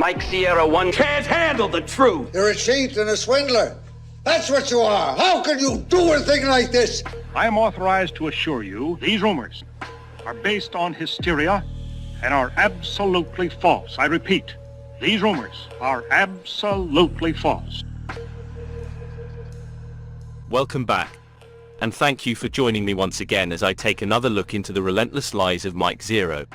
Mike Zeroh one can't handle the truth. You're a cheat and a swindler. That's what you are. How can you do a thing like this? I am authorized to assure you these rumors are based on hysteria and are absolutely false. I repeat, these rumors are absolutely false. Welcome back, and thank you for joining me once again as I take another look into the relentless lies of Mike Zeroh.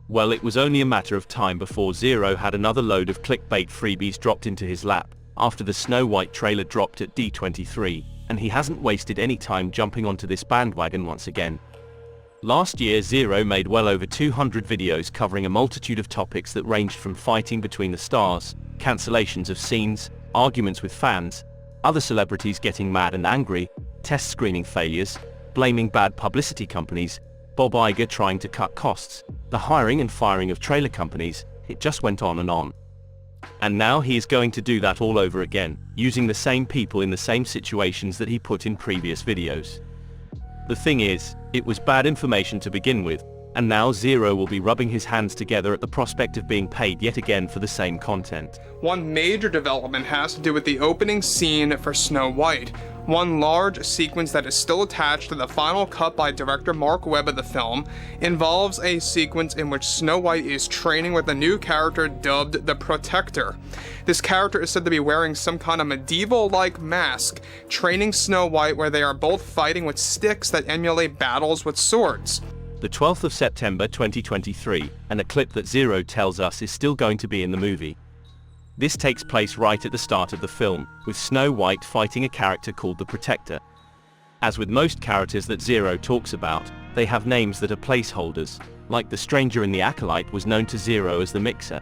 Well, it was only a matter of time before Zeroh had another load of clickbait freebies dropped into his lap, after the Snow White trailer dropped at D23, and he hasn't wasted any time jumping onto this bandwagon once again. Last year, Zeroh made well over 200 videos covering a multitude of topics that ranged from fighting between the stars, cancellations of scenes, arguments with fans, other celebrities getting mad and angry, test screening failures, blaming bad publicity companies, Bob Iger trying to cut costs, the hiring and firing of trailer companies. It just went on and on. And now he is going to do that all over again, using the same people in the same situations that he put in previous videos. The thing is, it was bad information to begin with, and now Zeroh will be rubbing his hands together at the prospect of being paid yet again for the same content. One major development has to do with the opening scene for Snow White. One large sequence that is still attached to the final cut by director Mark Webb of the film involves a sequence in which Snow White is training with a new character dubbed the Protector. This character is said to be wearing some kind of medieval-like mask, training Snow White where they are both fighting with sticks that emulate battles with swords. The 12th of September 2023, and a clip that Zeroh tells us is still going to be in the movie. This takes place right at the start of the film, with Snow White fighting a character called the Protector. As with most characters that Zeroh talks about, they have names that are placeholders, like the stranger in the Acolyte was known to Zeroh as the Mixer.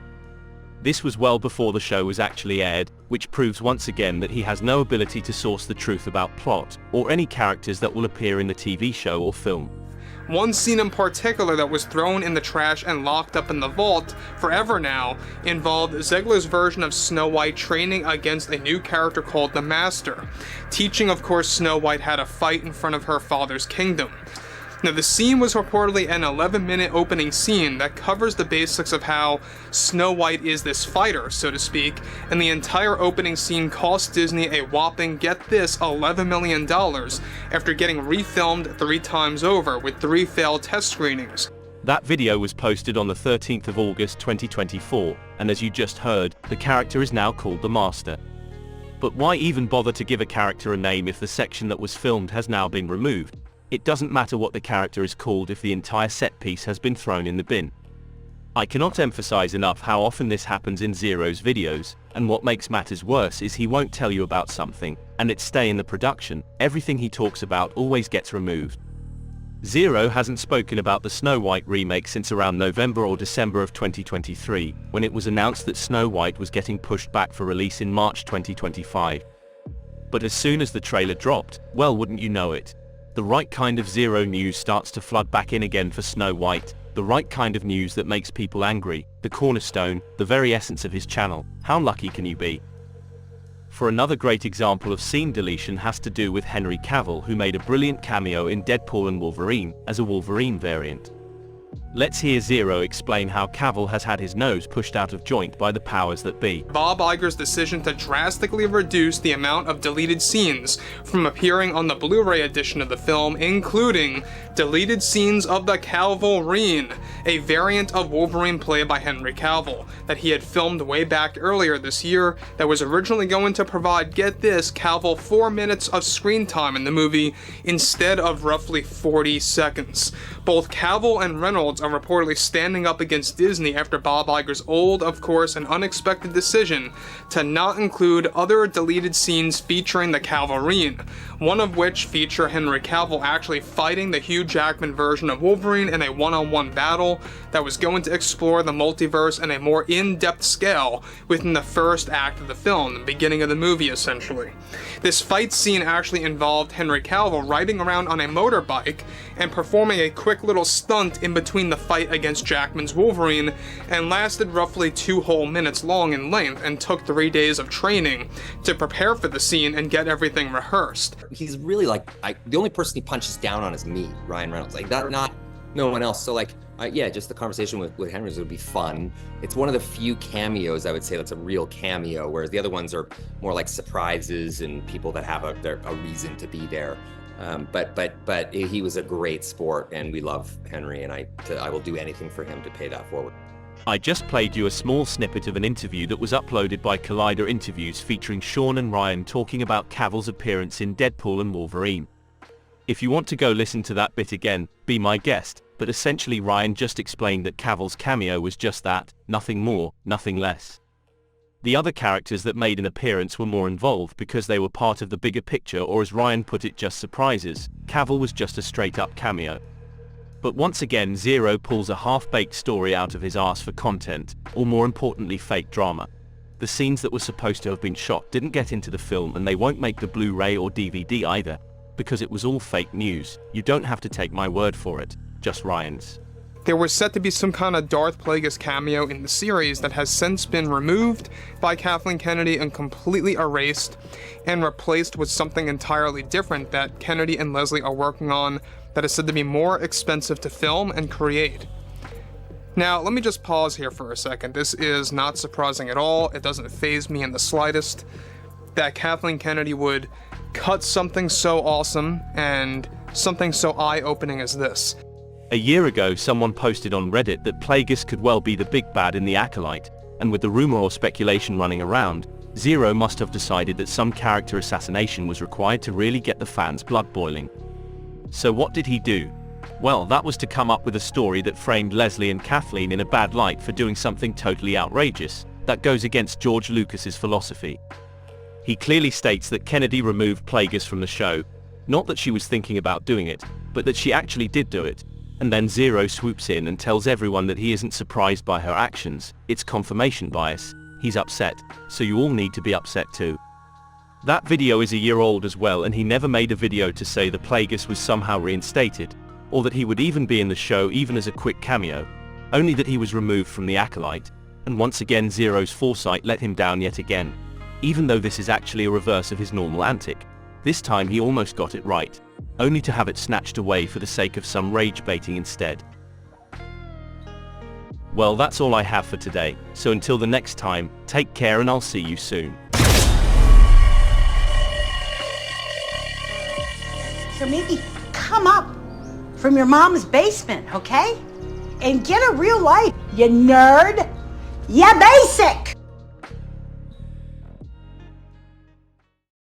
This was well before the show was actually aired, which proves once again that he has no ability to source the truth about plot, or any characters that will appear in the TV show or film. One scene in particular that was thrown in the trash and locked up in the vault forever now involved Zegler's version of Snow White training against a new character called the Master, teaching of course Snow White how to fight in front of her father's kingdom. Now the scene was reportedly an 11-minute opening scene that covers the basics of how Snow White is this fighter, so to speak, and the entire opening scene cost Disney a whopping, get this, $11 million after getting refilmed 3 times over with 3 failed test screenings. That video was posted on the 13th of August 2024, and as you just heard, the character is now called the Master. But why even bother to give a character a name if the section that was filmed has now been removed? It doesn't matter what the character is called if the entire set piece has been thrown in the bin. I cannot emphasize enough how often this happens in Zeroh's videos, and what makes matters worse is he won't tell you about something, and it stay in the production. Everything he talks about always gets removed. Zeroh hasn't spoken about the Snow White remake since around November or December of 2023, when it was announced that Snow White was getting pushed back for release in March 2025. But as soon as the trailer dropped, well, wouldn't you know it, the right kind of Zeroh news starts to flood back in again for Snow White, the right kind of news that makes people angry, the cornerstone, the very essence of his channel. How lucky can you be? For another great example of scene deletion has to do with Henry Cavill, who made a brilliant cameo in Deadpool and Wolverine as a Wolverine variant. Let's hear Zeroh explain how Cavill has had his nose pushed out of joint by the powers that be. Bob Iger's decision to drastically reduce the amount of deleted scenes from appearing on the Blu-ray edition of the film, including deleted scenes of the Calvolrine, a variant of Wolverine played by Henry Cavill, that he had filmed way back earlier this year that was originally going to provide, get this, Cavill 4 minutes of screen time in the movie instead of roughly 40 seconds. Both Cavill and Reynolds are reportedly standing up against Disney after Bob Iger's old, of course, and unexpected decision to not include other deleted scenes featuring the Calvolrine, one of which feature Henry Cavill actually fighting the Hugh Jackman version of Wolverine in a one-on-one battle that was going to explore the multiverse in a more in-depth scale within the first act of the film, the beginning of the movie essentially. This fight scene actually involved Henry Cavill riding around on a motorbike and performing a quick little stunt in between in the fight against Jackman's Wolverine, and lasted roughly 2 whole minutes long in length, and took 3 days of training to prepare for the scene and get everything rehearsed. He's really like, the only person he punches down on is me, Ryan Reynolds. Like that, not no one else. So like, yeah, just the conversation with Henry would be fun. It's one of the few cameos, I would say, that's a real cameo, whereas the other ones are more like surprises and people that have a reason to be there. But he was a great sport, and we love Henry, and I will do anything for him to pay that forward. I just played you a small snippet of an interview that was uploaded by Collider Interviews featuring Sean and Ryan talking about Cavill's appearance in Deadpool and Wolverine. If you want to go listen to that bit again, be my guest, but essentially Ryan just explained that Cavill's cameo was just that, nothing more, nothing less. The other characters that made an appearance were more involved because they were part of the bigger picture, or as Ryan put it, just surprises. Cavill was just a straight-up cameo. But once again, Zeroh pulls a half-baked story out of his arse for content, or more importantly fake drama. The scenes that were supposed to have been shot didn't get into the film, and they won't make the Blu-ray or DVD either, because it was all fake news. You don't have to take my word for it, just Ryan's. There was set to be some kind of Darth Plagueis cameo in the series that has since been removed by Kathleen Kennedy and completely erased and replaced with something entirely different that Kennedy and Leslie are working on that is said to be more expensive to film and create. Now, let me just pause here for a second. This is not surprising at all. It doesn't faze me in the slightest that Kathleen Kennedy would cut something so awesome and something so eye-opening as this. A year ago, someone posted on Reddit that Plagueis could well be the big bad in the Acolyte, and with the rumor or speculation running around, Zeroh must have decided that some character assassination was required to really get the fans' blood boiling. So what did he do? Well, that was to come up with a story that framed Leslie and Kathleen in a bad light for doing something totally outrageous, that goes against George Lucas's philosophy. He clearly states that Kennedy removed Plagueis from the show, not that she was thinking about doing it, but that she actually did do it. And then Zeroh swoops in and tells everyone that he isn't surprised by her actions. It's confirmation bias. He's upset, so you all need to be upset too. That video is a year old as well, and he never made a video to say the Plagueis was somehow reinstated, or that he would even be in the show even as a quick cameo, only that he was removed from the Acolyte, and once again Zeroh's foresight let him down yet again. Even though this is actually a reverse of his normal antic, this time he almost got it right, only to have it snatched away for the sake of some rage baiting instead. Well, that's all I have for today, so until the next time, take care and I'll see you soon. So maybe come up from your mom's basement, okay? And get a real life, you nerd. You basic!